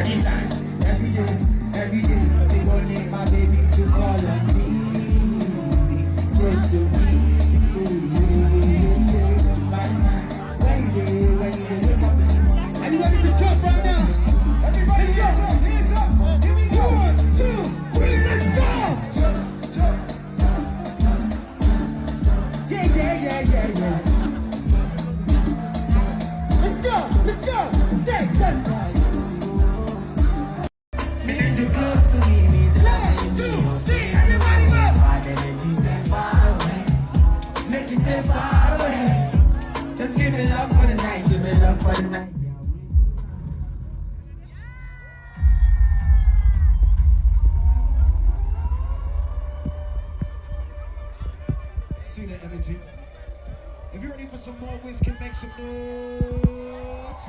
Anytime, every day, they gon' need my baby to call on me. Close to me. When you wake up in the morning. Are you ready to jump right now? Everybody, let's go. Hands up. Here we go. 1, 2, 3, let's go. Jump. Yeah. Let's go. Say, let's go. Need you close to me. 1, 2, 3, everybody go. My energy stay far away. Make you stay far away. Just give me love for the night. Give me love for the night. See the energy. If you're ready for some more Wizkid, make some noise.